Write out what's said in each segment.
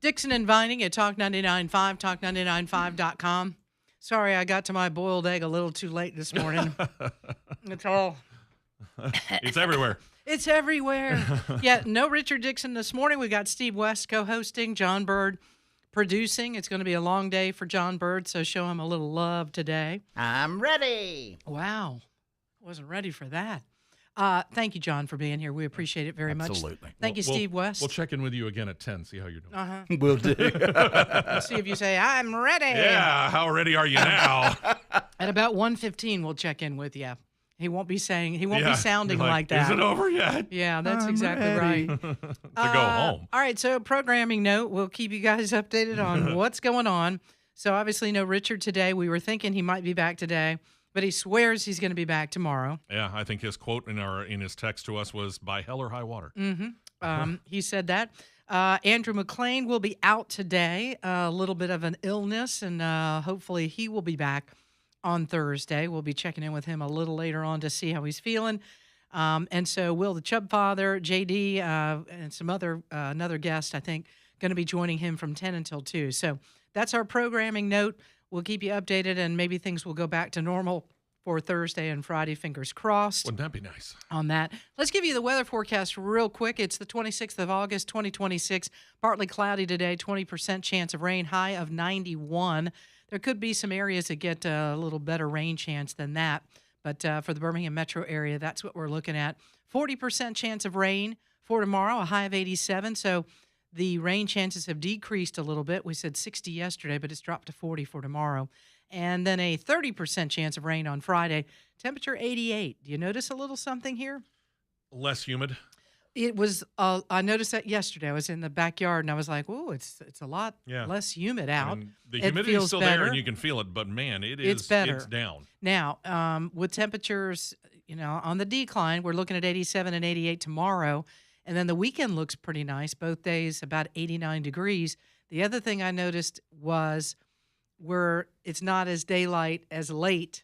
Dixon and Vining at Talk 99.5, talk995.com. Sorry, I got to my boiled egg a little too late this morning. It's all... It's everywhere. It's everywhere. Yeah, no Richard Dixon this morning. We got Steve West co-hosting, John Bird producing. It's going to be a long day for John Bird, so show him a little love today. I'm ready. Wow. Wasn't ready for that. Thank you, John, for being here. We appreciate it very much. Absolutely. Thank you, Steve West. We'll check in with you again at 10, see how you're doing. Will do. See if you say, I'm ready. Yeah, how ready are you now? At about 1:15, we'll check in with you. He won't be sounding like that. Is it over yet? Yeah, that's exactly right. To go home. All right, so programming note, we'll keep you guys updated on what's going on. So obviously no Richard today. We were thinking he might be back today, but he swears he's going to be back tomorrow. Yeah, I think his quote in his text to us was, by hell or high water. He said that. Andrew McLean will be out today, a little bit of an illness, and hopefully he will be back on Thursday. We'll be checking in with him a little later on to see how he's feeling. And so Will the Chubb Father, JD, and some another guest, I think, going to be joining him from 10 until 2. So that's our programming note. We'll keep you updated, and maybe things will go back to normal for Thursday and Friday, fingers crossed. Wouldn't that be nice? On that. Let's give you the weather forecast real quick. It's the 26th of August, 2026. Partly cloudy today, 20% chance of rain, high of 91. There could be some areas that get a little better rain chance than that. But for the Birmingham metro area, that's what we're looking at. 40% chance of rain for tomorrow, a high of 87. So the rain chances have decreased a little bit. We said 60 yesterday, but it's dropped to 40 for tomorrow. And then a 30% chance of rain on Friday. Temperature 88. Do you notice a little something here? Less humid. It was. I noticed that yesterday. I was in the backyard and I was like, "Ooh, it's a lot less humid out." And the humidity is still better. there, and you can feel it. But man, it's better. It's down now. With temperatures, on the decline, we're looking at 87 and 88 tomorrow, and then the weekend looks pretty nice. Both days about 89 degrees. The other thing I noticed was where it's not as daylight as late.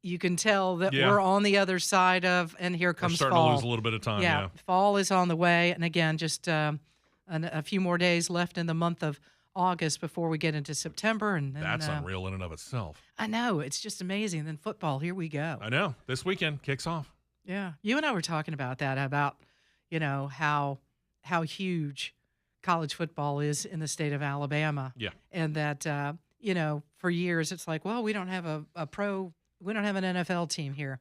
You can tell that we're on the other side of, and here comes fall. We're starting to lose a little bit of time. Yeah, fall is on the way. And again, just a few more days left in the month of August before we get into September. And then, that's unreal in and of itself. I know. It's just amazing. And then football, here we go. I know. This weekend kicks off. Yeah. You and I were talking about that, about, how huge college football is in the state of Alabama. Yeah. And that, for years it's like, well, we don't have we don't have an NFL team here.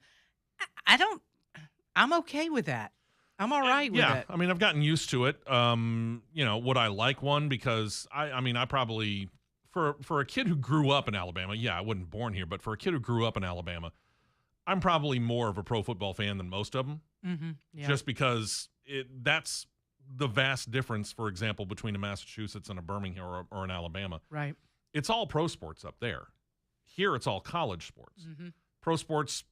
I'm okay with that. I'm all right with it. Yeah, I mean, I've gotten used to it. Would I like one? Because I probably, for a kid who grew up in Alabama, I wasn't born here, but for a kid who grew up in Alabama, I'm probably more of a pro football fan than most of them. Mm-hmm. Yeah. Just because that's the vast difference, for example, between a Massachusetts and a Birmingham or an Alabama. Right. It's all pro sports up there. Here, it's all college sports. Mm-hmm. Pro sports,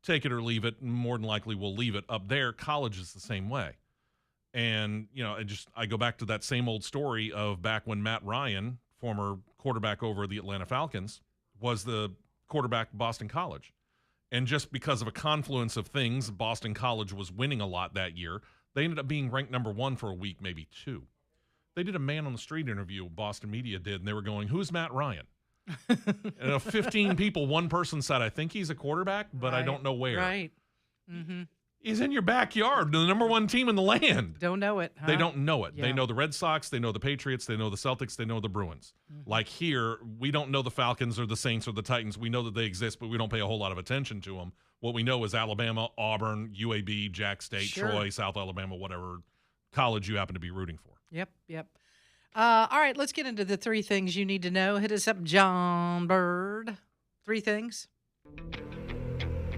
take it or leave it, and more than likely will leave it. Up there, college is the same way. And, I go back to that same old story of back when Matt Ryan, former quarterback over the Atlanta Falcons, was the quarterback at Boston College. And just because of a confluence of things, Boston College was winning a lot that year. They ended up being ranked number 1 for a week, maybe 2. They did a man-on-the-street interview, Boston media did, and they were going, "Who's Matt Ryan?" And of 15 people, one person said, "I think he's a quarterback, but I don't know where." Right. Mm-hmm. He's in your backyard, the number 1 team in the land. Don't know it, huh? They don't know it. Yeah. They know the Red Sox, they know the Patriots, they know the Celtics, they know the Bruins. Mm-hmm. Like here, we don't know the Falcons or the Saints or the Titans. We know that they exist, but we don't pay a whole lot of attention to them. What we know is Alabama, Auburn, UAB, Jack State, Troy, South Alabama, whatever college you happen to be rooting for. Yep. All right, let's get into the 3 things you need to know. Hit us up, John Bird. 3 things.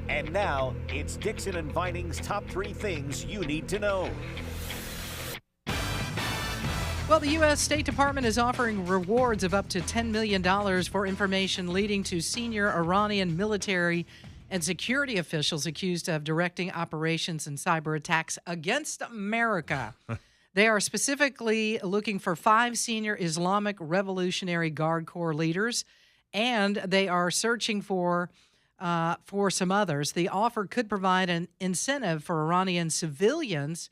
And now, it's Dixon and Vining's top 3 things you need to know. Well, the U.S. State Department is offering rewards of up to $10 million for information leading to senior Iranian military and security officials accused of directing operations and cyber attacks against America. They are specifically looking for 5 senior Islamic Revolutionary Guard Corps leaders, and they are searching for some others. The offer could provide an incentive for Iranian civilians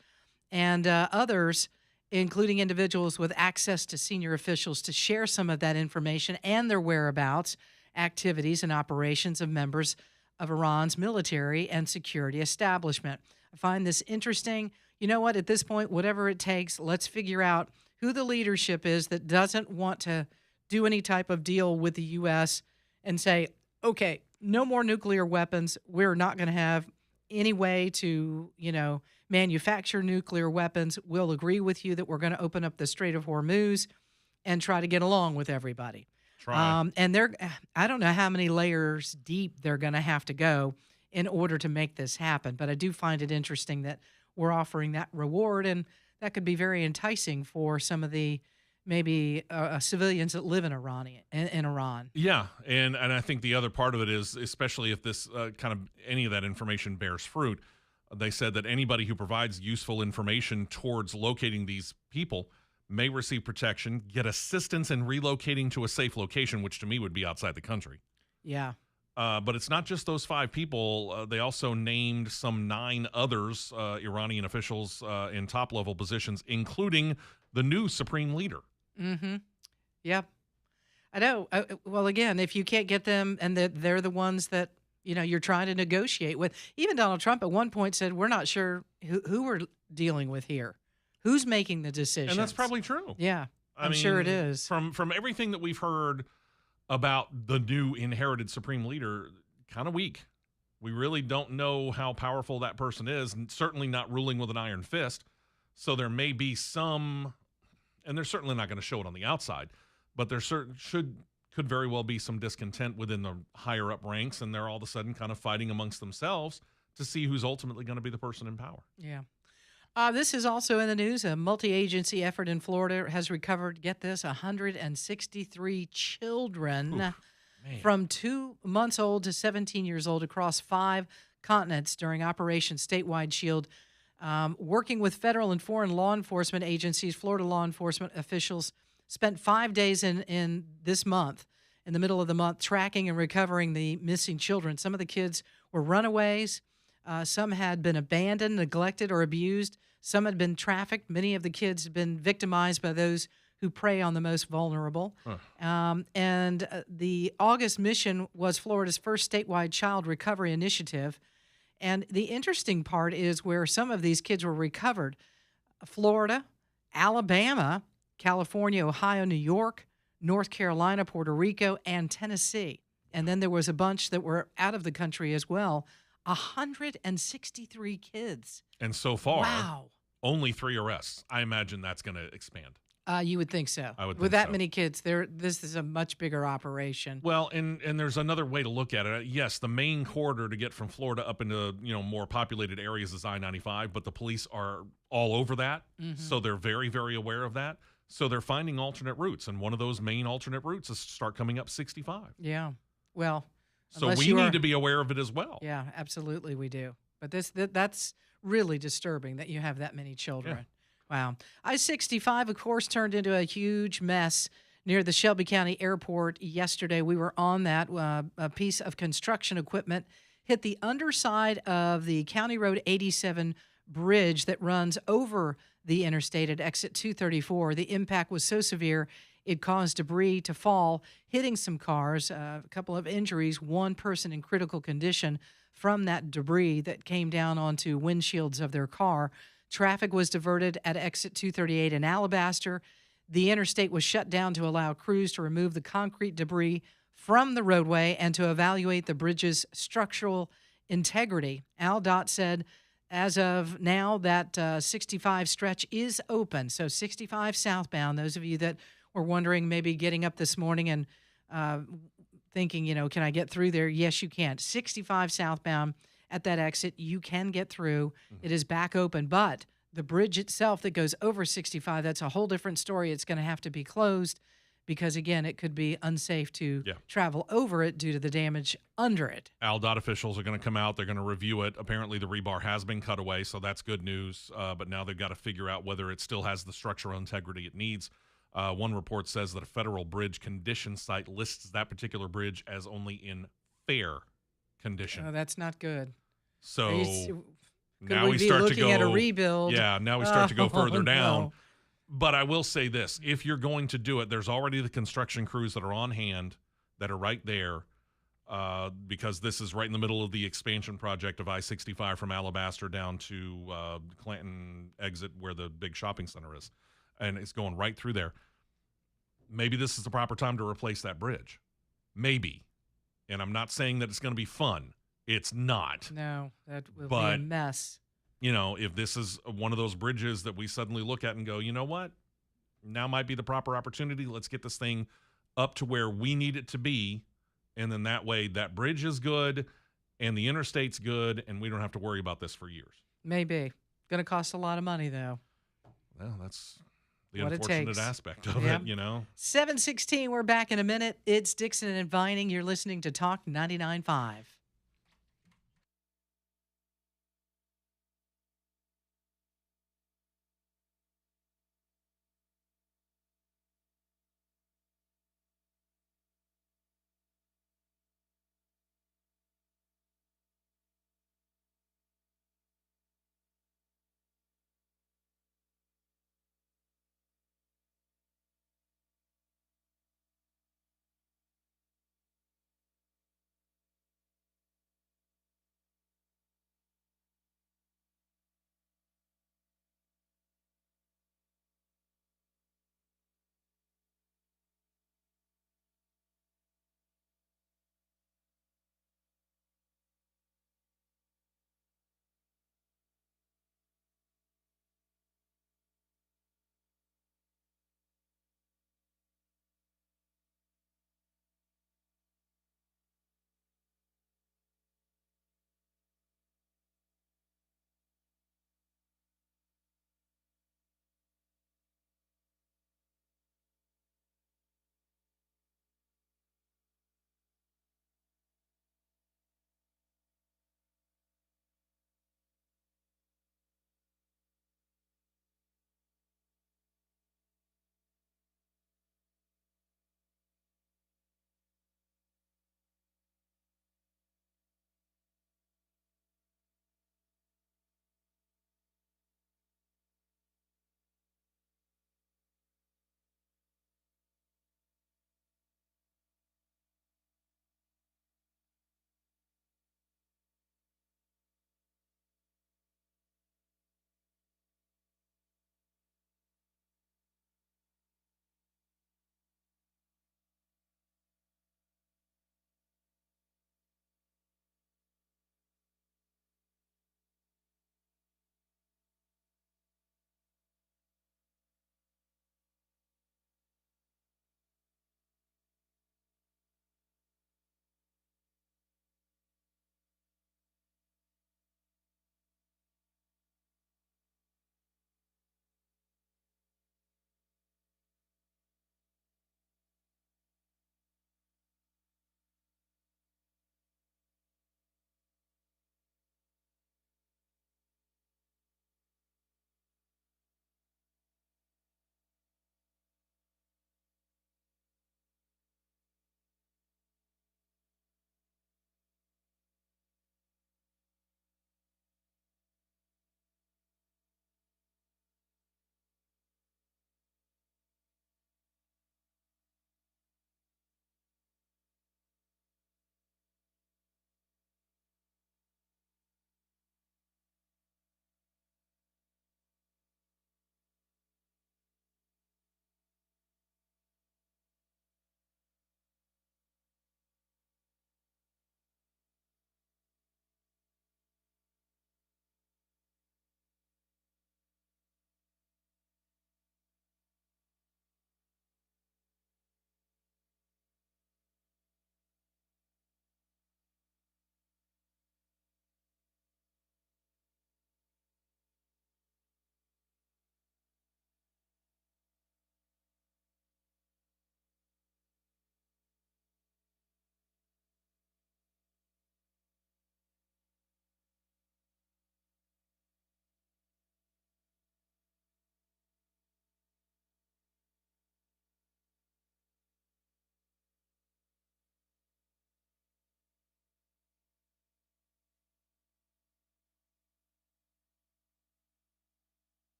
and others including individuals with access to senior officials, to share some of that information and their whereabouts, activities, and operations of members of Iran's military and security establishment. I find this interesting. You know what? At this point, whatever it takes, let's figure out who the leadership is that doesn't want to do any type of deal with the U.S. and say, okay, no more nuclear weapons. We're not going to have any way to, manufacture nuclear weapons. We'll agree with you that we're going to open up the Strait of Hormuz and try to get along with everybody. And I don't know how many layers deep they're going to have to go in order to make this happen. But I do find it interesting that we're offering that reward, and that could be very enticing for some of the maybe civilians that live in Iran. Yeah, and I think the other part of it is, especially if this any of that information bears fruit, they said that anybody who provides useful information towards locating these people may receive protection, get assistance in relocating to a safe location, which to me would be outside the country. Yeah. But it's not just those 5 people. They also named some 9 others, Iranian officials in top-level positions, including the new supreme leader. Mm-hmm. Yep. I know. Well, again, if you can't get them and they're the ones that, you're trying to negotiate with. Even Donald Trump at one point said, we're not sure who we're dealing with here. Who's making the decisions? And that's probably true. Yeah, I'm mean, sure it is. From everything that we've heard about the new inherited supreme leader, kind of weak. We really don't know how powerful that person is, and certainly not ruling with an iron fist. So there may be some, and they're certainly not going to show it on the outside, but there could very well be some discontent within the higher up ranks, and they're all of a sudden kind of fighting amongst themselves to see who's ultimately going to be the person in power. Yeah. This is also in the news. A multi-agency effort in Florida has recovered, get this, 163 children from 2 months old to 17 years old across 5 continents during Operation Statewide Shield. Working with federal and foreign law enforcement agencies, Florida law enforcement officials spent 5 days in this month, in the middle of the month, tracking and recovering the missing children. Some of the kids were runaways. Some had been abandoned, neglected, or abused. Some had been trafficked. Many of the kids had been victimized by those who prey on the most vulnerable. The August mission was Florida's first statewide child recovery initiative. And the interesting part is where some of these kids were recovered: Florida, Alabama, California, Ohio, New York, North Carolina, Puerto Rico, and Tennessee. And then there was a bunch that were out of the country as well. 163 kids. And so far, wow, only 3 arrests. I imagine that's going to expand. You would think so. I would think with that so. many kids, this is a much bigger operation. Well, and there's another way to look at it. Yes, the main corridor to get from Florida up into more populated areas is I-95, but the police are all over that, so they're very, very aware of that. So they're finding alternate routes, and one of those main alternate routes is to start coming up 65. Yeah. Well, so we need to be aware of it as well. Yeah, absolutely we do. But that's really disturbing that you have that many children. Yeah. Wow. I-65, of course, turned into a huge mess near the Shelby County Airport yesterday. We were on that. A piece of construction equipment hit the underside of the County Road 87 bridge that runs over the interstate at exit 234. The impact was so severe it caused debris to fall, hitting some cars, a couple of injuries, one person in critical condition from that debris that came down onto windshields of their car. Traffic was diverted at exit 238 in Alabaster. The interstate was shut down to allow crews to remove the concrete debris from the roadway and to evaluate the bridge's structural integrity. AlDOT said as of now that 65 stretch is open. So 65 southbound, those of you that were wondering, maybe getting up this morning and thinking, can I get through there? Yes, you can. 65 southbound at that exit, you can get through. It is back open, but the bridge itself that goes over 65, that's a whole different story. It's going to have to be closed because, again, it could be unsafe to travel over it due to the damage under it. AlDOT officials are going to come out. They're going to review it. Apparently, the rebar has been cut away, so that's good news. But now they've got to figure out whether it still has the structural integrity it needs. One report says that a federal bridge condition site lists that particular bridge as only in fair condition. Oh, that's not good. So now we start to go at a rebuild. Yeah, now we start to go further down. But I will say this: if you're going to do it, there's already the construction crews that are on hand that are right there, because this is right in the middle of the expansion project of I-65 from Alabaster down to Clanton exit where the big shopping center is, and it's going right through there. Maybe this is the proper time to replace that bridge. Maybe. And I'm not saying that it's going to be fun. It's not. No, that will be a mess. You know, if this is one of those bridges that we suddenly look at and go, you know what? Now might be the proper opportunity. Let's get this thing up to where we need it to be. And then that way that bridge is good and the interstate's good and we don't have to worry about this for years. Maybe. Going to cost a lot of money, though. Well, that's the What it unfortunate takes. aspect of Yep. it, you know? 7:16, we're back in a minute. It's Dixon and Vining. You're listening to Talk 99.5.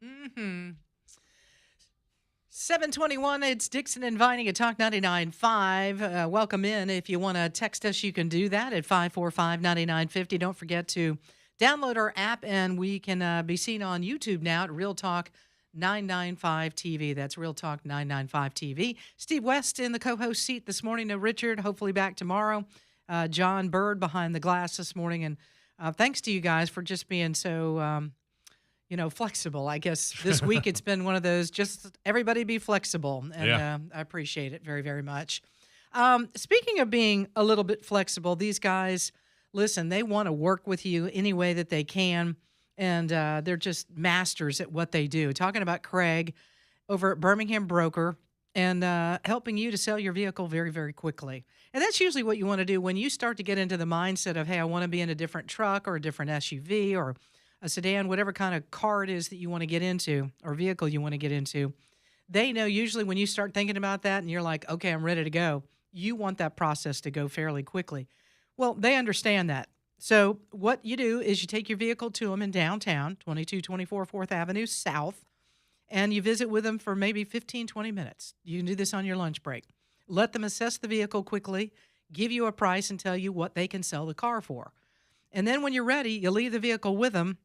Mm-hmm. 721, it's Dixon and Vining at Talk 99.5. Welcome in. If you want to text us, you can do that at 545-9950. Don't forget to download our app, and we can be seen on YouTube now at Real Talk 995 TV. That's Real Talk 995 TV. Steve West in the co-host seat this morning. No Richard, hopefully back tomorrow. John Bird behind the glass this morning. And thanks to you guys for just being so... flexible. I guess this week it's been one of those, just everybody be flexible. And I appreciate it very, very much. Speaking of being a little bit flexible, these guys, listen, they want to work with you any way that they can. And they're just masters at what they do. Talking about Craig over at Birmingham Broker and helping you to sell your vehicle very, very quickly. And that's usually what you want to do when you start to get into the mindset of, hey, I want to be in a different truck or a different SUV or a sedan, whatever kind of car it is that you want to get into or vehicle you want to get into. They know usually when you start thinking about that and you're like, okay, I'm ready to go, you want that process to go fairly quickly. Well, they understand that. So what you do is you take your vehicle to them in downtown, 2224 4th Avenue South, and you visit with them for maybe 15, 20 minutes. You can do this on your lunch break. Let them assess the vehicle quickly, give you a price, and tell you what they can sell the car for. And then when you're ready, you leave the vehicle with them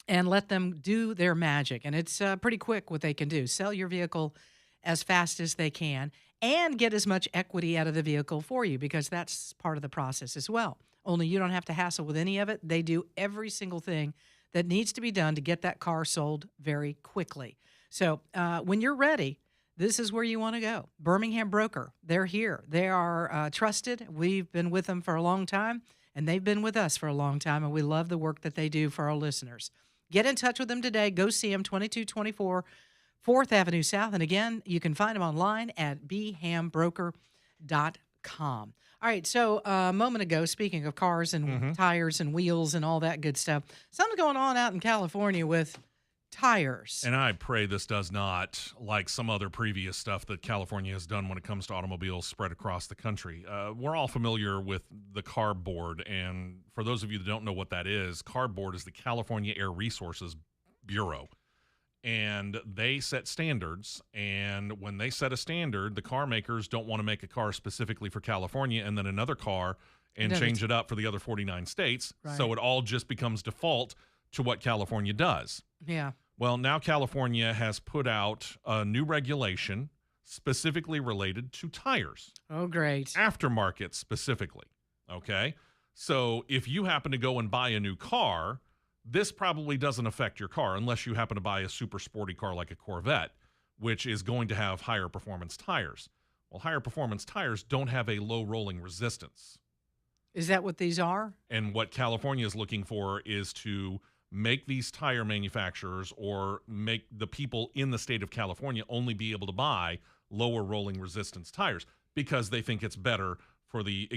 and let them do their magic. And it's pretty quick what they can do. Sell your vehicle as fast as they can and get as much equity out of the vehicle for you, because that's part of the process as well. Only you don't have to hassle with any of it. They do every single thing that needs to be done to get that car sold very quickly. So when you're ready, this is where you want to go. Birmingham Broker, they're here. They are trusted. We've been with them for a long time, and they've been with us for a long time, and we love the work that they do for our listeners. Get in touch with them today. Go see them, 2224 4th Avenue South. And again, you can find them online at bhambroker.com. All right, so a moment ago, speaking of cars and tires and wheels and all that good stuff, something's going on out in California with tires. And I pray this does not, like some other previous stuff that California has done when it comes to automobiles spread across the country. We're all familiar with the CARB Board, and for those of you that don't know what that is, CARB Board is the California Air Resources Bureau. And they set standards, and when they set a standard, the car makers don't want to make a car specifically for California and then another car and change it up for the other 49 states. Right. So it all just becomes default to what California does. Yeah. Well, now California has put out a new regulation specifically related to tires. Oh, great. Aftermarket specifically. Okay. So if you happen to go and buy a new car, this probably doesn't affect your car unless you happen to buy a super sporty car like a Corvette, which is going to have higher performance tires. Well, higher performance tires don't have a low rolling resistance. Is that what these are? And what California is looking for is to make these tire manufacturers or make the people in the state of California only be able to buy lower rolling resistance tires because they think it's better for the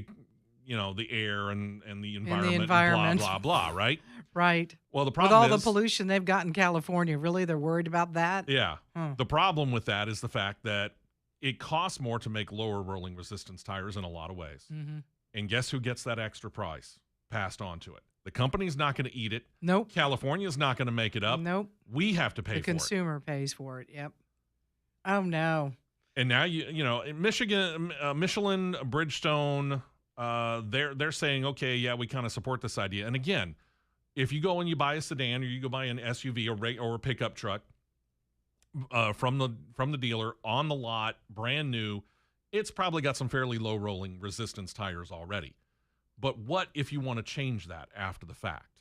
air and the environment, blah, blah, blah, right? Right. Well, the problem with all the pollution they've got in California, really, they're worried about that? Yeah. The problem with that is the fact that it costs more to make lower rolling resistance tires in a lot of ways. Mm-hmm. And guess who gets that extra price passed on to it? The company's not going to eat it. Nope. California's not going to make it up. Nope. We have to pay for it. The consumer pays for it. Yep. Oh, no. And now, Michelin, Bridgestone, they're saying, okay, yeah, we kind of support this idea. And again, if you go and you buy a sedan or you go buy an SUV or a pickup truck from the dealer on the lot, brand new, it's probably got some fairly low rolling resistance tires already. But what if you want to change that after the fact?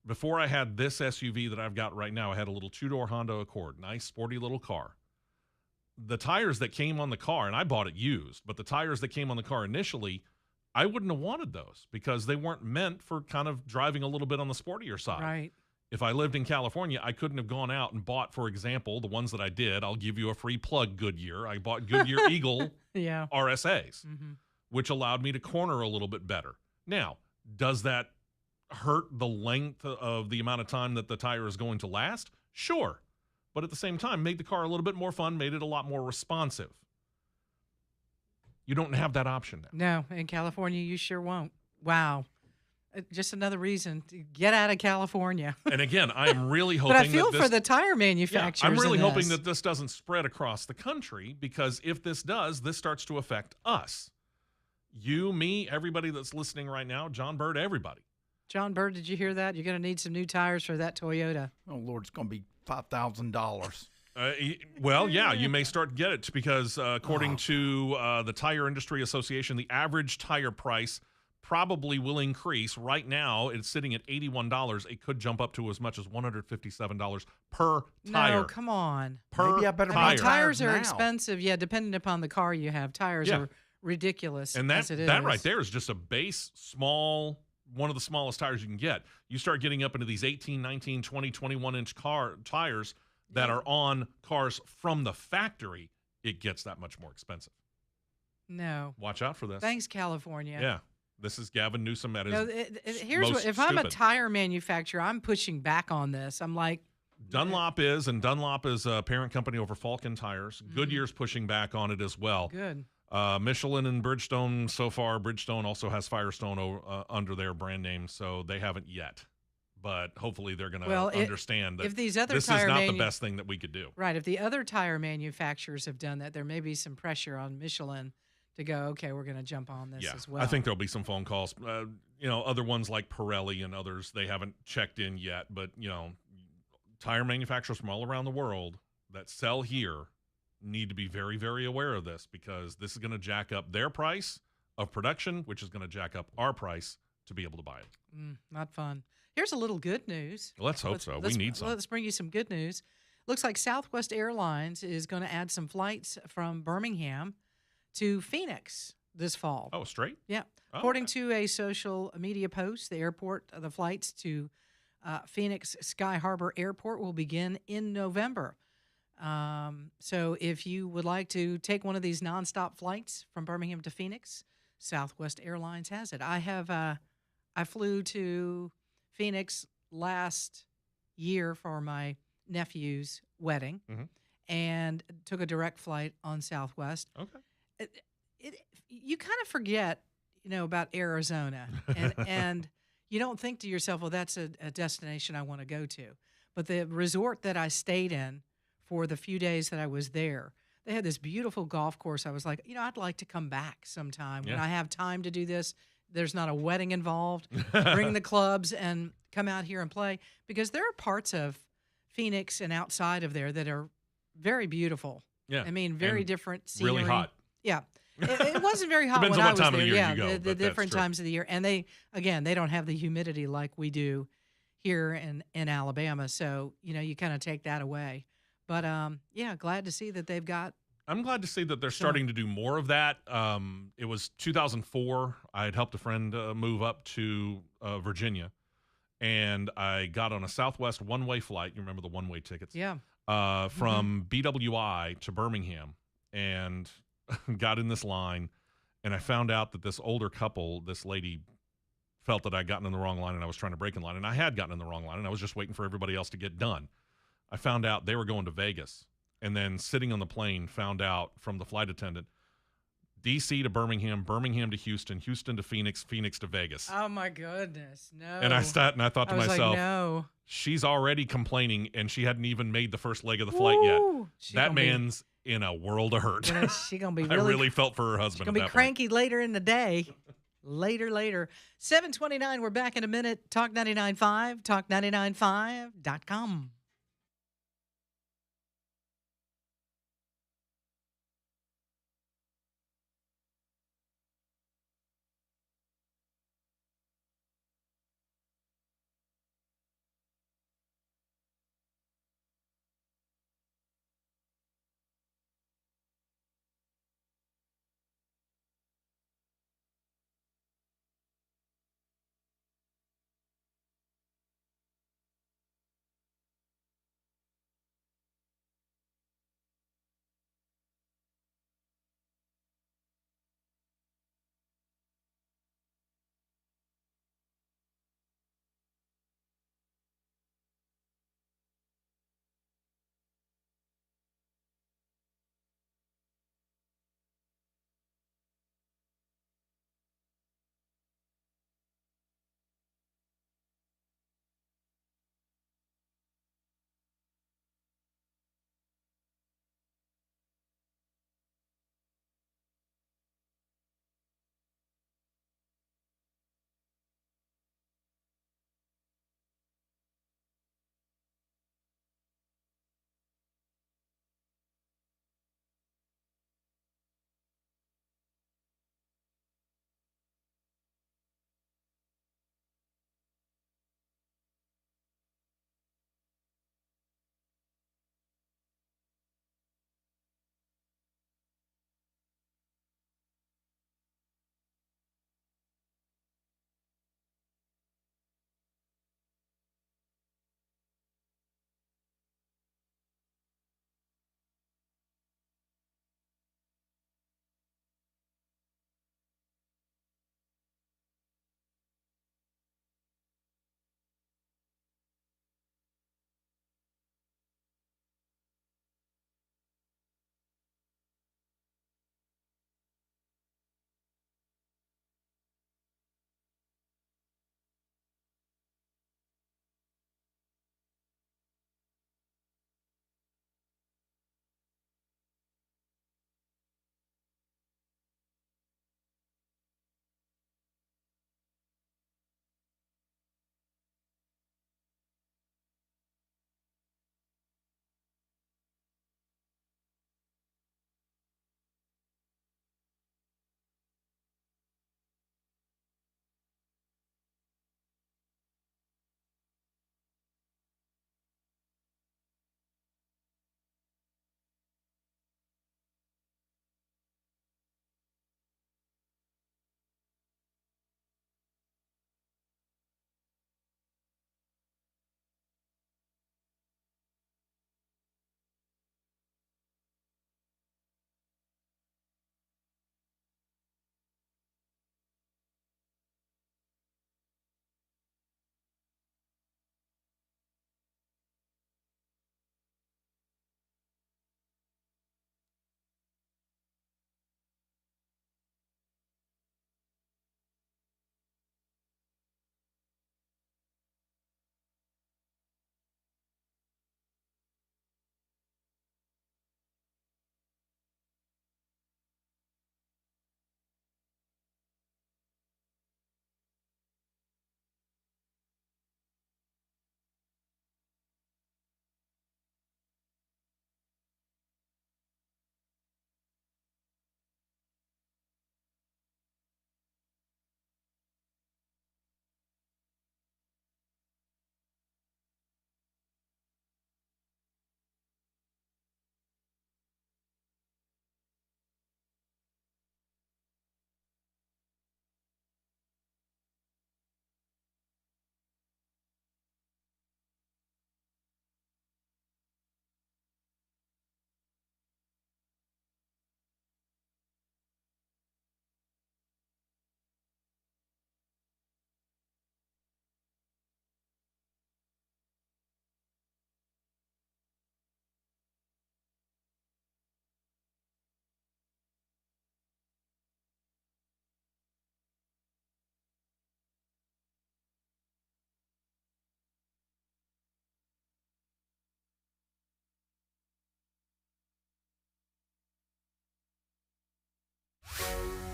Before I had this SUV that I've got right now, I had a little two-door Honda Accord, nice sporty little car. The tires that came on the car, and I bought it used, but the tires that came on the car initially, I wouldn't have wanted those because they weren't meant for kind of driving a little bit on the sportier side. Right. If I lived in California, I couldn't have gone out and bought, for example, the ones that I did. I'll give you a free plug, Goodyear. I bought Goodyear Eagle RSAs, which allowed me to corner a little bit better. Now, does that hurt the length of the amount of time that the tire is going to last? Sure. But at the same time, made the car a little bit more fun, made it a lot more responsive. You don't have that option now. No, in California, you sure won't. Wow. Just another reason to get out of California. And again, I'm really hoping But I feel that this, for the tire yeah, manufacturers. I'm really in hoping this. that this doesn't spread across the country, because if this does, this starts to affect us. You, me, everybody that's listening right now, John Bird, everybody. John Bird, did you hear that? You're going to need some new tires for that Toyota. Oh Lord, it's going to be $5,000. Well, yeah, you may start to get it, because according to the Tire Industry Association, the average tire price probably will increase. Right now, it's sitting at $81. It could jump up to as much as $157 per tire. No, come on. Per Maybe I better tire. buy Tires are now. expensive. Yeah, depending upon the car you have. Tires Yeah. are ridiculous And as it is. that right there is just a base, small, one of the smallest tires you can get. You start getting up into these 18, 19, 20, 21-inch tires that are on cars from the factory. It gets that much more expensive. No. Watch out for this. Thanks, California. Yeah. This is Gavin Newsom at his No, here's most what, if I'm a stupid. tire manufacturer, I'm pushing back on this. I'm like, Dunlop is, and Dunlop is a parent company over Falcon Tires. Goodyear's pushing back on it as well. good. Michelin and Bridgestone, so far, Bridgestone also has Firestone under their brand name, so they haven't yet. But hopefully they're going to Well, understand that if these other this is tire not the best thing that we could do. Right. If the other tire manufacturers have done that, there may be some pressure on Michelin to go, okay, we're going to jump on this Yeah, as well. I think there'll be some phone calls. Other ones like Pirelli and others, they haven't checked in yet. But, tire manufacturers from all around the world that sell here need to be very, very aware of this, because this is going to jack up their price of production, which is going to jack up our price to be able to buy it. Not fun. Here's a little good news. Let's hope so. We need some. Let's bring you some good news. Looks like Southwest Airlines is going to add some flights from Birmingham to Phoenix this fall. Oh, straight? Yeah. Oh, According okay. to a social media post, the flights to Phoenix Sky Harbor Airport will begin in November. So if you would like to take one of these nonstop flights from Birmingham to Phoenix, Southwest Airlines has it. I flew to Phoenix last year for my nephew's wedding and took a direct flight on Southwest. Okay. You kind of forget, about Arizona, and you don't think to yourself, well, that's a destination I want to go to. But the resort that I stayed in for the few days that I was there, they had this beautiful golf course. I was like, I'd like to come back sometime when Yeah. I have time to do this. There's not a wedding involved. Bring the clubs and come out here and play, because there are parts of Phoenix and outside of there that are very beautiful. Yeah. I mean, very And different scenery. really hot. Yeah. It wasn't very hot Depends when on I what was time of there. the year Yeah, you go, the but that's different true. times of the year. And they don't have the humidity like we do here in Alabama. So, you kind of take that away. But, glad to see that they've got. I'm glad to see that they're Sure. starting to do more of that. It was 2004. I had helped a friend move up to Virginia, and I got on a Southwest one-way flight. You remember the one-way tickets? Yeah. From BWI to Birmingham, and got in this line, and I found out that this older couple, this lady, felt that I'd gotten in the wrong line, and I was trying to break in line, and I had gotten in the wrong line, and I was just waiting for everybody else to get done. I found out they were going to Vegas, and then sitting on the plane, found out from the flight attendant, D.C. to Birmingham, Birmingham to Houston, Houston to Phoenix, Phoenix to Vegas. Oh, my goodness. No. And I sat and I thought to I was myself, like, no. she's already complaining, and she hadn't even made the first leg of the flight yet. Woo! That man's in a world of hurt. She's going to be I really, really felt for her she's husband. going to at be that point. cranky later in the day. Later. 7:29. We're back in a minute. Talk 99.5, talk995.com.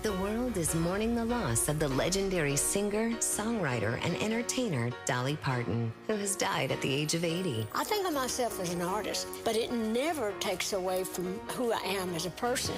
The world is mourning the loss of the legendary singer, songwriter, and entertainer Dolly Parton, who has died at the age of 80. I think of myself as an artist, but it never takes away from who I am as a person.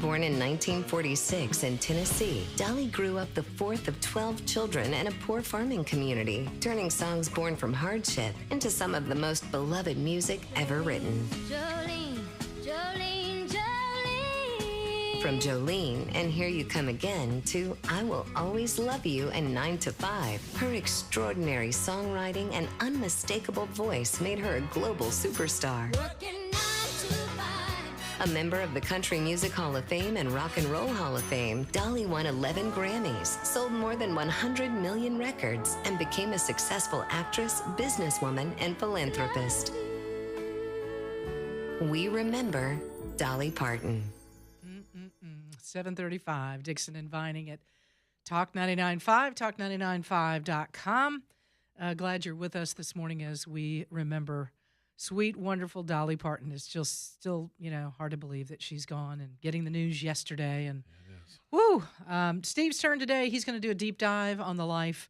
Born in 1946 in Tennessee, Dolly grew up the fourth of 12 children in a poor farming community, turning songs born from hardship into some of the most beloved music ever written. Jolene, Jolene, Jolene. From Jolene and Here You Come Again to I Will Always Love You and 9 to 5, her extraordinary songwriting and unmistakable voice made her a global superstar. Working 9 to 5. A member of the Country Music Hall of Fame and Rock and Roll Hall of Fame, Dolly won 11 Grammys, sold more than 100 million records, and became a successful actress, businesswoman, and philanthropist. We remember Dolly Parton. 7:35, Dixon and Vining at Talk 99.5, talk995.com. Glad you're with us this morning as we remember sweet, wonderful Dolly Parton. It's just still, hard to believe that she's gone, and getting the news yesterday. And woo! Steve's turn today. He's going to do a deep dive on the life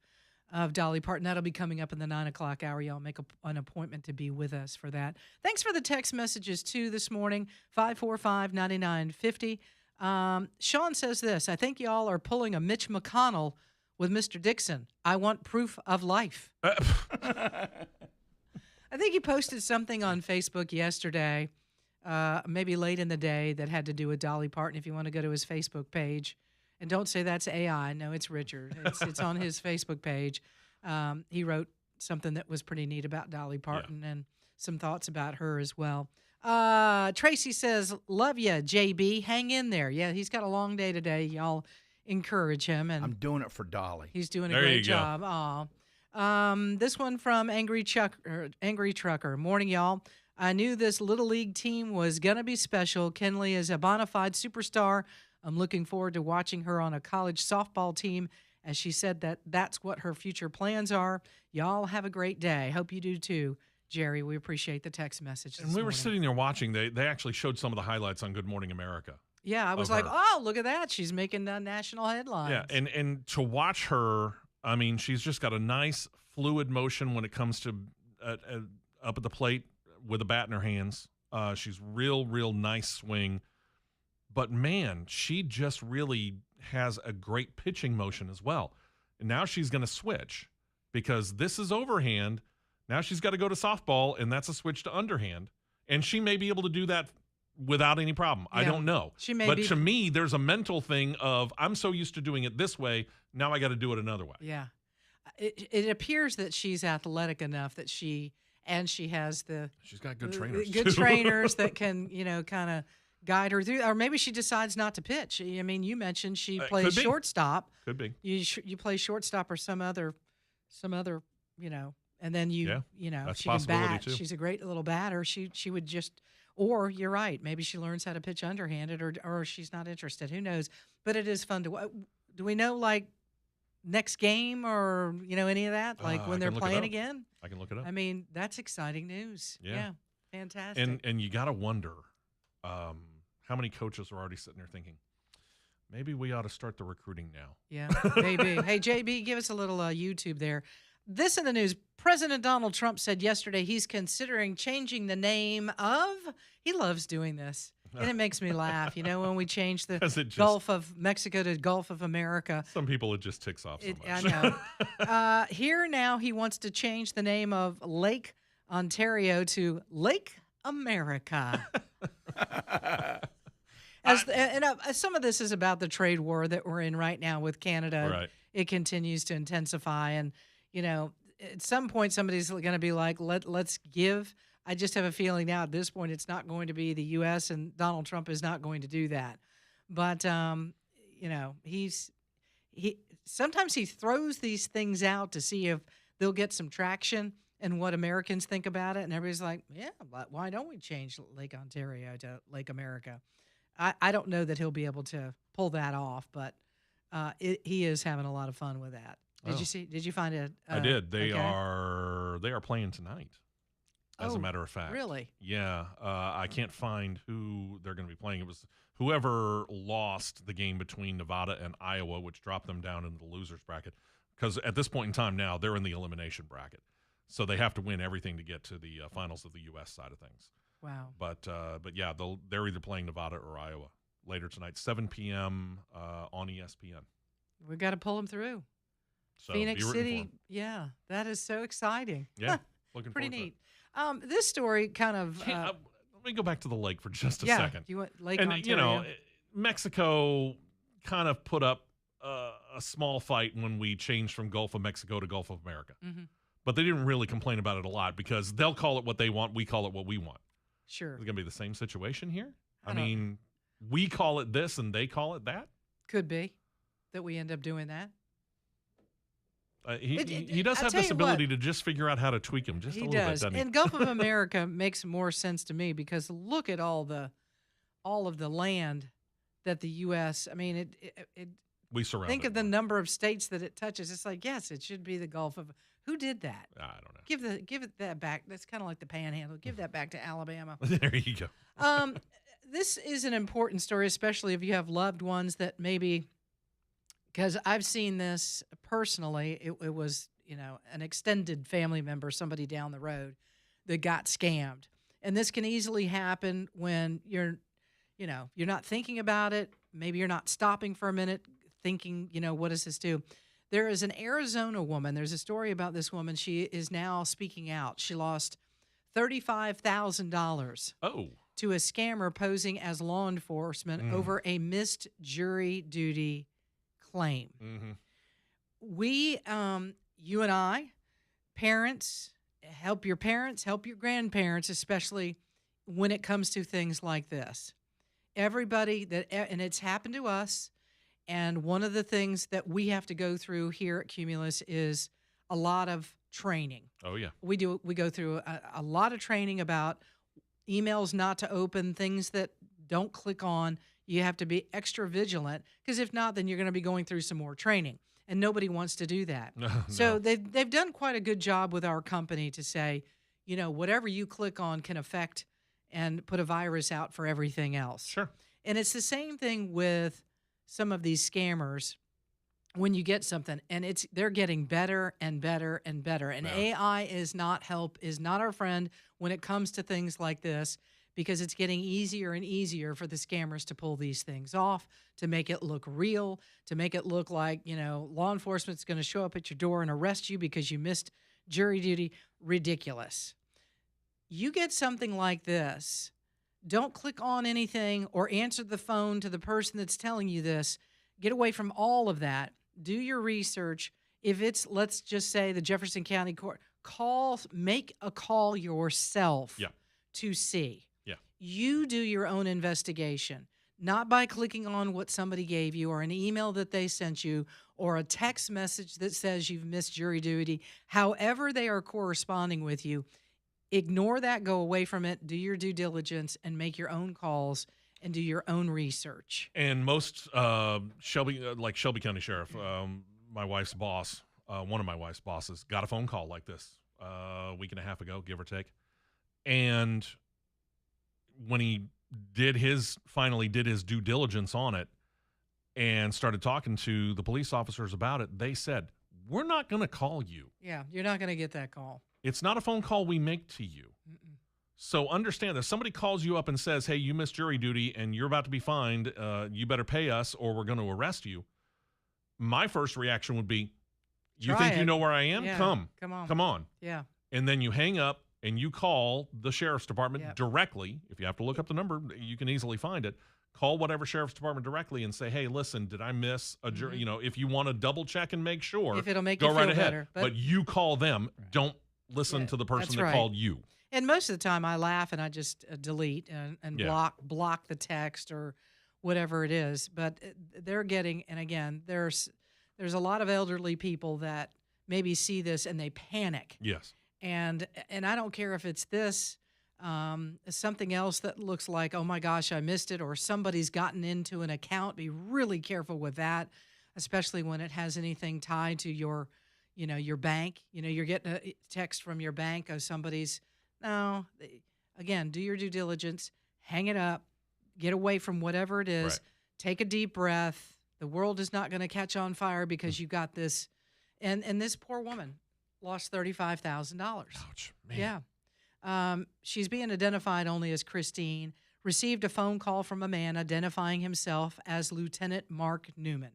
of Dolly Parton. That'll be coming up in the 9 o'clock hour. Y'all make an appointment to be with us for that. Thanks for the text messages, too, this morning, 545-9950. Sean says this: I think y'all are pulling a Mitch McConnell with Mr. Dixon. I want proof of life. I think he posted something on Facebook yesterday, maybe late in the day, that had to do with Dolly Parton. If you want to go to his Facebook page, and don't say that's AI. No, it's Richard. It's on his Facebook page. He wrote something that was pretty neat about Dolly Parton and some thoughts about her as well. Tracy says, love ya, JB. Hang in there. Yeah, he's got a long day today. Y'all encourage him. And I'm doing it for Dolly. he's doing a There great you go. job. Aw. This one from Angry Trucker. Morning, y'all. I knew this Little League team was going to be special. Kenley is a bona fide superstar. I'm looking forward to watching her on a college softball team, as she said that's what her future plans are. Y'all have a great day. Hope you do too, Jerry. We appreciate the text message this And we were morning. sitting there watching. They actually showed some of the highlights on Good Morning America. Yeah, I was of like, her. oh, look at that. She's making national headlines. Yeah, and to watch her, I mean, she's just got a nice fluid motion when it comes to up at the plate with a bat in her hands. She's real nice swing. But, man, she just really has a great pitching motion as well. And now she's going to switch because this is overhand. Now she's got to go to softball, and that's a switch to underhand. And she may be able to do that without any problem. I Yeah, don't know. she may but be- to me, there's a mental thing of I'm so used to doing it this way, now I got to do it another way. Yeah. It appears that she's athletic enough that she has the She's got good trainers. good too. trainers that can, kind of guide her through. Or maybe she decides not to pitch. I mean, you mentioned she plays could be. shortstop. Could be. You play shortstop or some other, and then Yeah, that's she a can possibility, bat. too. She's a great little batter. She would just, or you're right, maybe she learns how to pitch underhanded, or she's not interested. Who knows? But it is fun to. Do we know next game or any of that? I When they're can look it playing up. again? I can look it up. I mean, that's exciting news. Yeah. Fantastic. And you got to wonder how many coaches are already sitting there thinking, maybe we ought to start the recruiting now. Yeah, maybe. Hey, JB, give us a little YouTube there. This in the news. President Donald Trump said yesterday he's considering changing the name of, he loves doing this, and it makes me laugh, when we change the 'Cause it just- Gulf of Mexico to Gulf of America. Some people, it just ticks off so I much. know. Here now he wants to change the name of Lake Ontario to Lake America. Some of this is about the trade war that we're in right now with Canada. Right. It continues to intensify, and at some point somebody's going to be like, let's give. I just have a feeling now at this point it's not going to be the U.S. and Donald Trump is not going to do that. But he sometimes he throws these things out to see if they'll get some traction and what Americans think about it. And everybody's like, yeah, but why don't we change Lake Ontario to Lake America? I don't know that he'll be able to pull that off, but he is having a lot of fun with that. Did you see? Did you find it? I did. They okay? are playing tonight. As Oh, a matter of fact. really? Yeah. I can't find who they're going to be playing. It was whoever lost the game between Nevada and Iowa, which dropped them down into the losers bracket, because at this point in time now they're in the elimination bracket, so they have to win everything to get to the finals of the U.S. side of things. Wow. But yeah, they're either playing Nevada or Iowa later tonight, 7 p.m. On ESPN. We've got to pull them through. So Phoenix be rooting for City, 'em. yeah, that is so exciting. Yeah, looking Pretty forward neat. This story kind of to it. Let me go back to the lake for just a yeah. second. You want Lake And Ontario? Mexico kind of put up a small fight when we changed from Gulf of Mexico to Gulf of America. Mhm. But they didn't really complain about it a lot because they'll call it what they want. We call it what we want. Sure, Is it going to be the same situation here? I I don't- mean, we call it this and they call it that. could be that we end up doing that. He does I'll have tell this you ability to just figure out how to tweak him just He a little bit, does. doesn't he? And Gulf of America makes more sense to me because look at all of the land that the U.S. I mean, We surround think it of the more. number of states that it touches. It's like, yes, it should be the Gulf of. Who did that? I don't know. Give it that back. That's kind of like the Panhandle. Give that back to Alabama. There you go. This is an important story, especially if you have loved ones that maybe, because I've seen this personally. It was, an extended family member, somebody down the road that got scammed. And this can easily happen when you're not thinking about it. Maybe you're not stopping for a minute thinking, what does this do? There is an Arizona woman. There's a story about this woman. She is now speaking out. She lost $35,000 Oh, to a scammer posing as law enforcement over a missed jury duty claim. mm-hmm. We, you and I, parents, help your grandparents, especially when it comes to things like this. Everybody and it's happened to us. And one of the things that we have to go through here at Cumulus is a lot of training. Oh yeah. We go through a lot of training about emails not to open, things that don't click on. You have to be extra vigilant because if not, then you're going to be going through some more training, and nobody wants to do that. No, So no. they've done quite a good job with our company to say, whatever you click on can affect and put a virus out for everything else. Sure. And it's the same thing with some of these scammers. When you get something, and they're getting better and better and better. And Yeah. AI is not our friend when it comes to things like this, because it's getting easier and easier for the scammers to pull these things off, to make it look real, to make it look like, law enforcement's going to show up at your door and arrest you because you missed jury duty. Ridiculous. You get something like this, don't click on anything or answer the phone to the person that's telling you this. Get away from all of that. Do your research. If it's, let's just say, the Jefferson County Court, make a call yourself Yeah. to see. Yeah. You do your own investigation, not by clicking on what somebody gave you or an email that they sent you or a text message that says you've missed jury duty. However they are corresponding with you, ignore that, go away from it, do your due diligence, and make your own calls and do your own research. And most Shelby County Sheriff, my wife's boss, one of my wife's bosses, got a phone call like this a week and a half ago, give or take. And when he finally did his due diligence on it and started talking to the police officers about it, they said, "We're not going to call you. Yeah, you're not going to get that call. It's not a phone call we make to you." Mm-mm. So understand that if somebody calls you up and says, "Hey, you missed jury duty and you're about to be fined. You better pay us or we're going to arrest you." My first reaction would be, "You Try think you it. know where I am? Yeah, Come come on. on." Yeah. And then you hang up and you call the sheriff's department Yep. directly. If you have to look up the number, you can easily find it. Call whatever sheriff's department directly and say, "Hey, listen, did I miss a jury?" If you want to double check and make sure, If it'll make go you right feel ahead. better. But you call them. Don't listen Yeah, to the person that's that right. called you. And most of the time I laugh and I just delete and Yeah. block the text or whatever it is. But they're getting, and again, there's a lot of elderly people that maybe see this and they panic. Yes. And I don't care if it's this, something else that looks like, oh my gosh, I missed it, or somebody's gotten into an account. Be really careful with that, especially when it has anything tied to your bank. You're getting a text from your bank of somebody's. No, again, do your due diligence, hang it up, get away from whatever it is, Right. take a deep breath. The world is not going to catch on fire because you got this. And this poor woman lost $35,000. Ouch, man. Yeah. She's being identified only as Christine. Received a phone call from a man identifying himself as Lieutenant Mark Newman.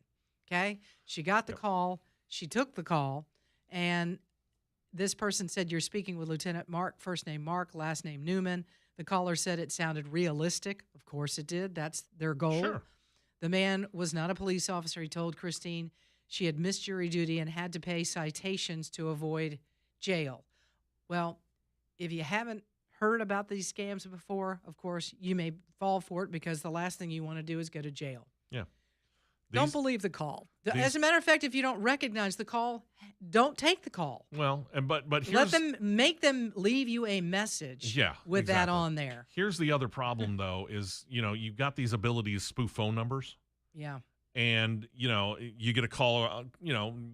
Okay? She got the call. She took the call. And this person said, "You're speaking with Lieutenant Mark, first name Mark, last name Newman." The caller said it sounded realistic. Of course it did. That's their goal. Sure. The man was not a police officer. He told Christine she had missed jury duty and had to pay citations to avoid jail. Well, if you haven't heard about these scams before, of course, you may fall for it because the last thing you want to do is go to jail. Yeah. Don't These- believe the call. these- As a matter of fact, if you don't recognize the call, don't take the call. Well, and but here's Let them make them leave you a message Yeah, with that exactly. on there. Here's the other problem though is, you've got these abilities to spoof phone numbers. Yeah. And, you get a call,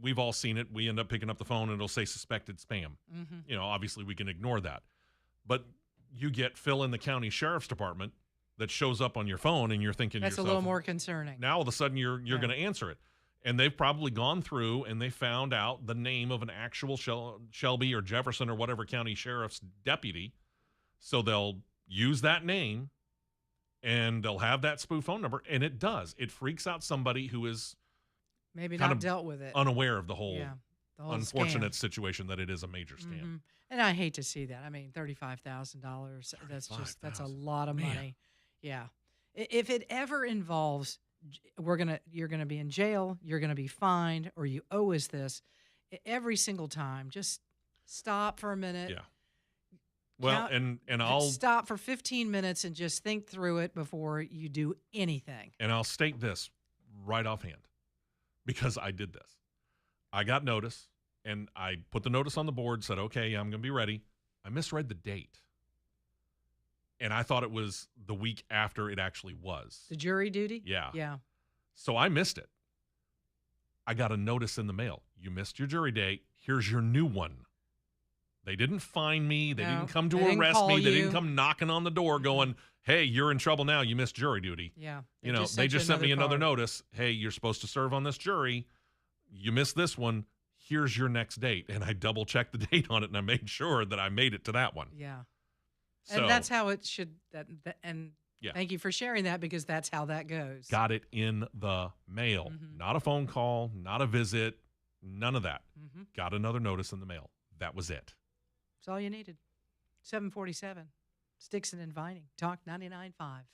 we've all seen it. We end up picking up the phone and it'll say suspected spam. Mm-hmm. Obviously we can ignore that. But you get Phil in the county sheriff's department that shows up on your phone and you're thinking to That's a yourself, little more concerning. now all of a sudden you're going to answer it. And they've probably gone through and they found out the name of an actual Shelby or Jefferson or whatever county sheriff's deputy. So they'll use that name and they'll have that spoof phone number. And it does. It freaks out somebody who is Maybe kind not of dealt with it. unaware of the whole Yeah. The whole unfortunate scam. situation that it is a major scam. Mhm. And I hate to see that. I mean, $35,000. That's a lot of Man. money. Yeah. If it ever involves, you're gonna be in jail, you're gonna be fined, or you owe us this, every single time, just stop for a minute. Yeah. Well, Count- and I'll stop for 15 minutes and just think through it before you do anything. And I'll state this right offhand because I did this. I got notice and I put the notice on the board, said, okay, I'm going to be ready. I misread the date. And I thought it was the week after it actually was. The jury duty? Yeah. Yeah. So I missed it. I got a notice in the mail. You missed your jury date. Here's your new one. They didn't find me. They No, didn't come to they didn't arrest call me. They you. didn't come knocking on the door going, hey, you're in trouble now. You missed jury duty. Yeah. They just sent me another card. notice. Hey, you're supposed to serve on this jury. You missed this one. Here's your next date. And I double checked the date on it and I made sure that I made it to that one. Yeah. So And that's how it should. And Yeah. thank you for sharing that because that's how that goes. got it in the mail. Mhm. Not a phone call, not a visit, none of that. Mm-hmm. Got another notice in the mail. That was it. That's all you needed. 747. Stixon and Vining. Talk 99.5.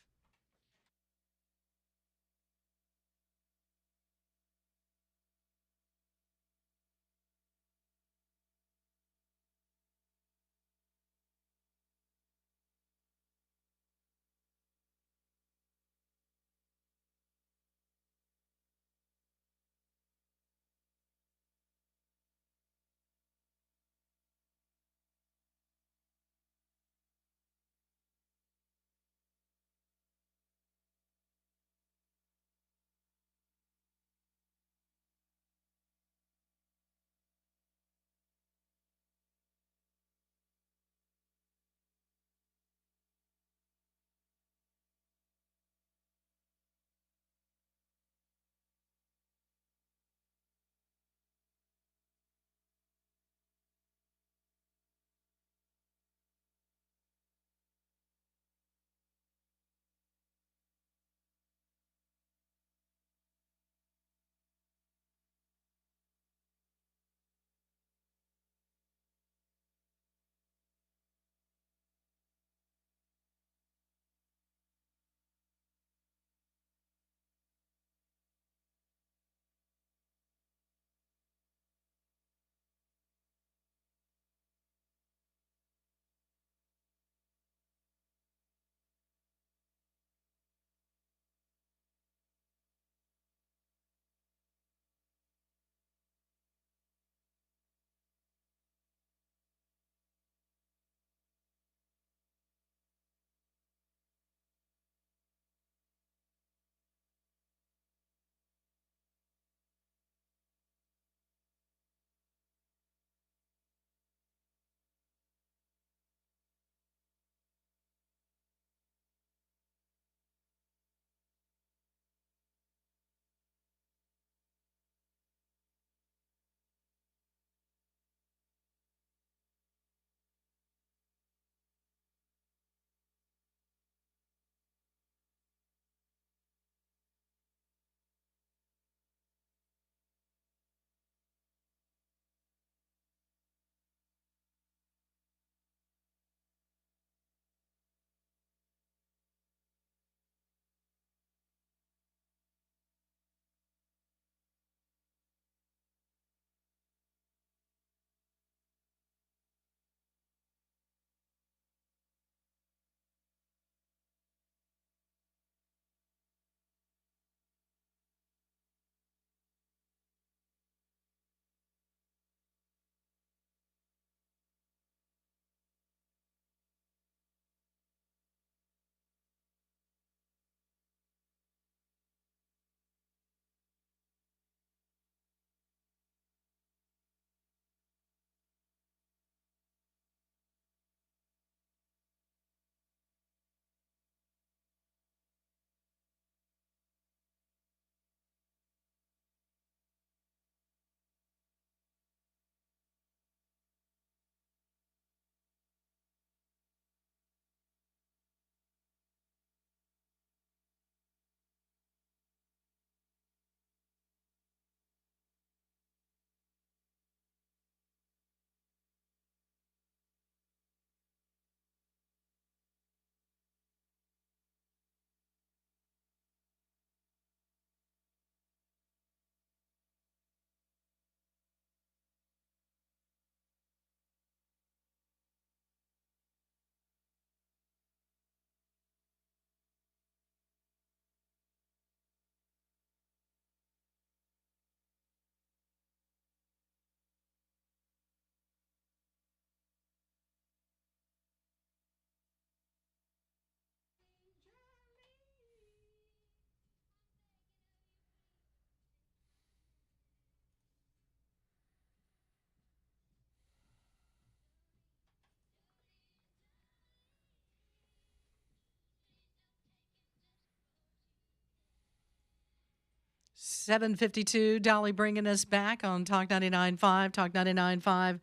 7:52. Dolly bringing us back on Talk 99.5,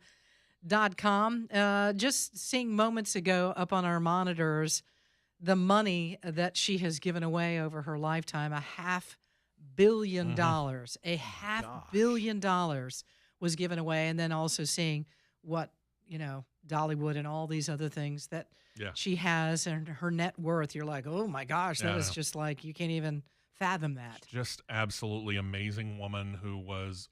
talk995.com. Just seeing moments ago up on our monitors the money that she has given away over her lifetime, $500 million. A $500 million was given away. And then also seeing what, Dollywood and all these other things that she has and her net worth. You're like, oh my gosh, that is just like, you can't even fathom that. Just absolutely amazing woman who was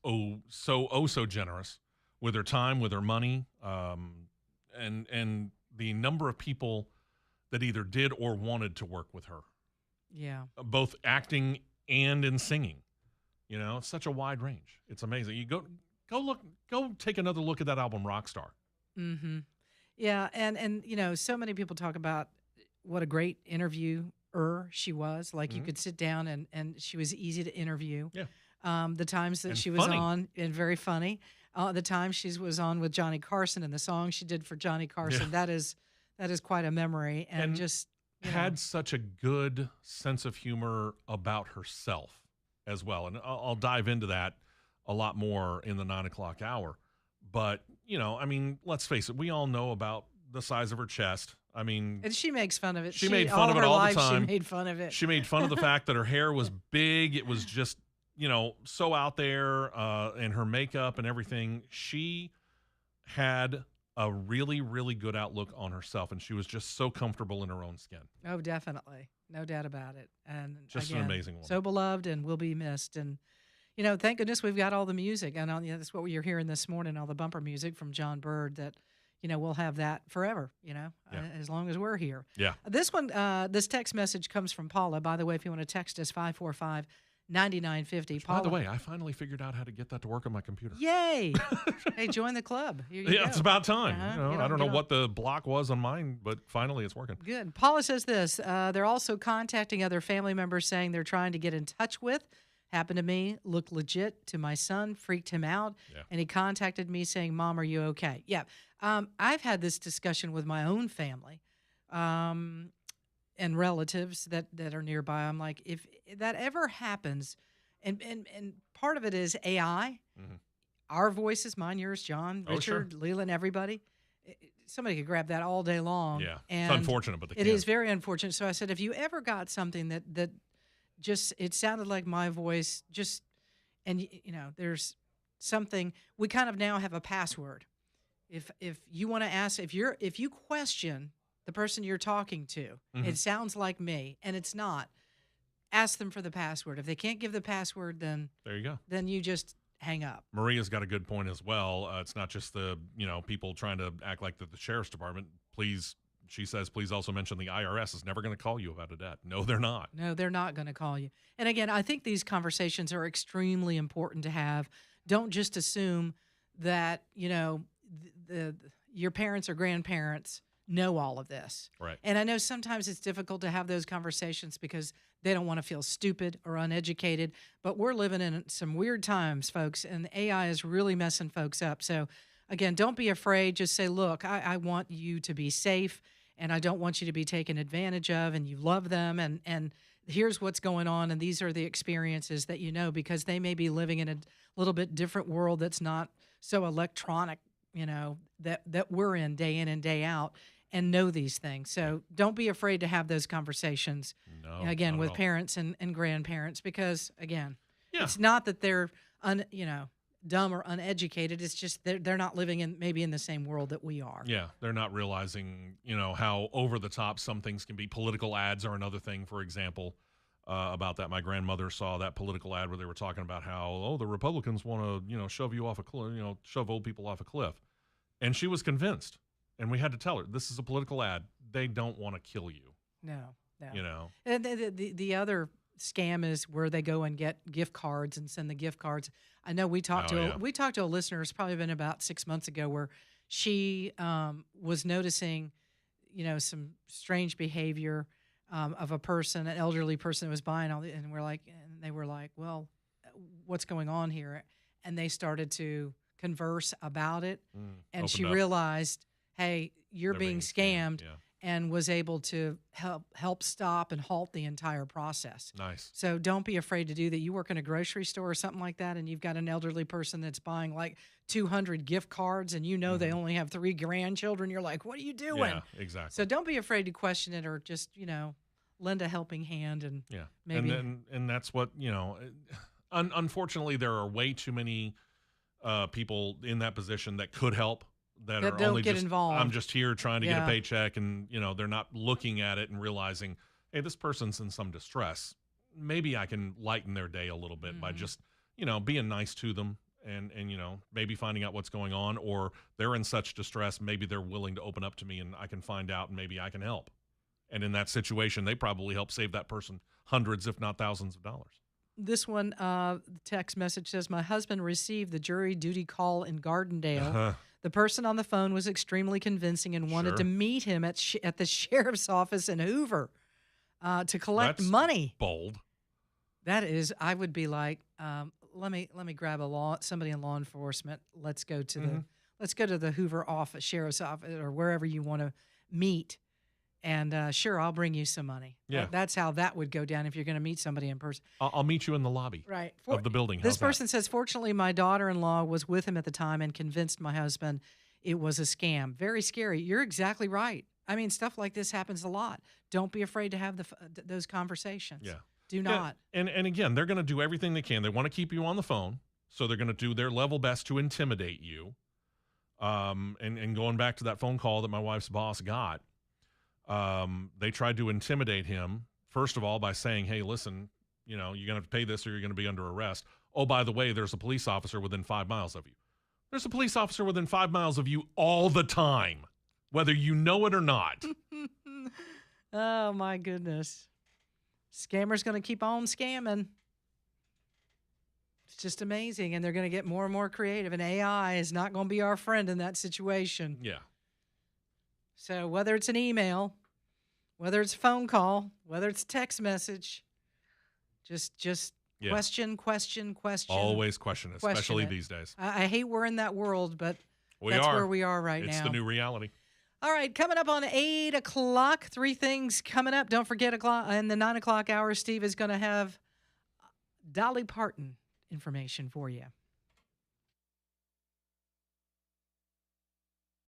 so generous with her time, with her money, and the number of people that either did or wanted to work with her. Yeah. Both acting and in singing. It's such a wide range. It's amazing. You go take another look at that album, Rockstar. Mm-hmm. Yeah, and so many people talk about what a great interviewer she was. Like you could sit down and she was easy to interview. Yeah. The times that And she was funny. on, and very funny. The time she was on with Johnny Carson and the song she did for Johnny Carson, that is quite a memory. And just had such a good sense of humor about herself as well. And I'll dive into that a lot more in the 9 o'clock hour. But, let's face it, we all know about the size of her chest. And she makes fun of it. She made fun of it all the time. She made fun of it. She made fun of the fact that her hair was big. It was just, so out there, and her makeup and everything. She had a really, really good outlook on herself, and she was just so comfortable in her own skin. Oh, definitely. No doubt about it. And Just again, an amazing woman. So beloved and will be missed. And, thank goodness we've got all the music. And that's what you're hearing this morning, all the bumper music from John Bird that, we'll have that forever, as long as we're here. Yeah. This one, this text message comes from Paula. By the way, if you want to text us, 545-9950. By the way, I finally figured out how to get that to work on my computer. Yay. Hey, join the club. Here you go. It's about time. Uh-huh. I don't know what the block was on mine, but finally it's working. Good. Paula says this. They're also contacting other family members saying they're trying to get in touch with. Happened to me, looked legit to my son, freaked him out, and he contacted me saying, Mom, are you okay? Yeah. I've had this discussion with my own family and relatives that are nearby. I'm like, if that ever happens, and part of it is AI, our voices, mine, yours, John, Richard, Leland, everybody, somebody could grab that all day long. Yeah, and it's unfortunate, but it is very unfortunate. So I said, if you ever got something that just, it sounded like my voice, and there's something, we kind of now have a password. If you want to ask, if you question the person you're talking to, it sounds like me, and it's not, ask them for the password. If they can't give the password, then there you go. Then you just hang up. Maria's got a good point as well. It's not just the people trying to act like the sheriff's department. Please, she says, please also mention the IRS is never going to call you about a debt. No, they're not. No, they're not going to call you. And again, I think these conversations are extremely important to have. Don't just assume that your parents or grandparents know all of this. Right. And I know sometimes it's difficult to have those conversations because they don't want to feel stupid or uneducated, but we're living in some weird times, folks, and AI is really messing folks up. So again, don't be afraid. Just say, look, I want you to be safe, and I don't want you to be taken advantage of, and you love them, and here's what's going on, and these are the experiences that because they may be living in a little bit different world that's not so electronic, that we're in and day out, and know these things. So don't be afraid to have those conversations, again, with parents and grandparents, because, again, it's not that they're dumb or uneducated. It's just they're not living in the same world that we are. Yeah, they're not realizing, how over the top some things can be. Political ads are another thing, for example, about that. My grandmother saw that political ad where they were talking about how, the Republicans want to, shove you off a cliff, shove old people off a cliff. And she was convinced. And we had to tell her, this is a political ad. They don't want to kill you. No. And the other scam is where they go and get gift cards and send the gift cards. I know we talked to a listener, it's probably been about 6 months ago, where she was noticing, some strange behavior of a person, an elderly person that was buying all and they were like, well, what's going on here? And they started to converse about it, and she realized, hey, you're being scammed. and was able to help stop and halt the entire process. Nice. So don't be afraid to do that. You work in a grocery store or something like that, and you've got an elderly person that's buying like 200 gift cards, and you know they only have 3 grandchildren. You're like, what are you doing? Yeah, exactly. So don't be afraid to question it, or just, lend a helping hand. And yeah. maybe. And that's what, unfortunately, there are way too many people in that position that could help. That are don't only get just, involved. I'm just here trying to get a Yeah. paycheck, and they're not looking at it and realizing, hey, this person's in some distress. Maybe I can lighten their day a little bit by just being nice to them, and maybe finding out what's going on, or they're in such distress, maybe they're willing to open up to me, and I can find out, and maybe I can help. And in that situation, they probably help save that person hundreds, if not thousands of dollars. This one, text message says, my husband received the jury duty call in Gardendale. The person on the phone was extremely convincing and wanted Sure. to meet him at the sheriff's office in Hoover to collect That's money. Bold. That is, I would be like, let me grab somebody in law enforcement. Let's go to the Hoover office, sheriff's office, or wherever you want to meet. And sure, I'll bring you some money. Yeah. That's how that would go down if you're going to meet somebody in person. I'll meet you in the lobby Right. of the building. This How's that? person says, fortunately, my daughter-in-law was with him at the time and convinced my husband it was a scam. Very scary. You're exactly right. I mean, stuff like this happens a lot. Don't be afraid to have those conversations. Yeah. Do Yeah, not. And again, they're going to do everything they can. They want to keep you on the phone, so they're going to do their level best to intimidate you. And going back to that phone call that my wife's boss got, they tried to intimidate him, first of all, by saying, hey, listen, you're going to have to pay this or you're going to be under arrest. Oh, by the way, there's a police officer within 5 miles of you. There's a police officer within 5 miles of you all the time, whether you know it or not. Oh, my goodness. Scammers going to keep on scamming. It's just amazing. And they're going to get more and more creative. And AI is not going to be our friend in that situation. Yeah. So whether it's an email, whether it's a phone call, whether it's a text message, just Yeah. question. Always question it, especially it. these days. I hate we're in that world, but We that's are. where we are right It's now. the new reality. All right, coming up on 8 o'clock, 3 things coming up. Don't forget, in the 9 o'clock hour, Steve is going to have Dolly Parton information for you.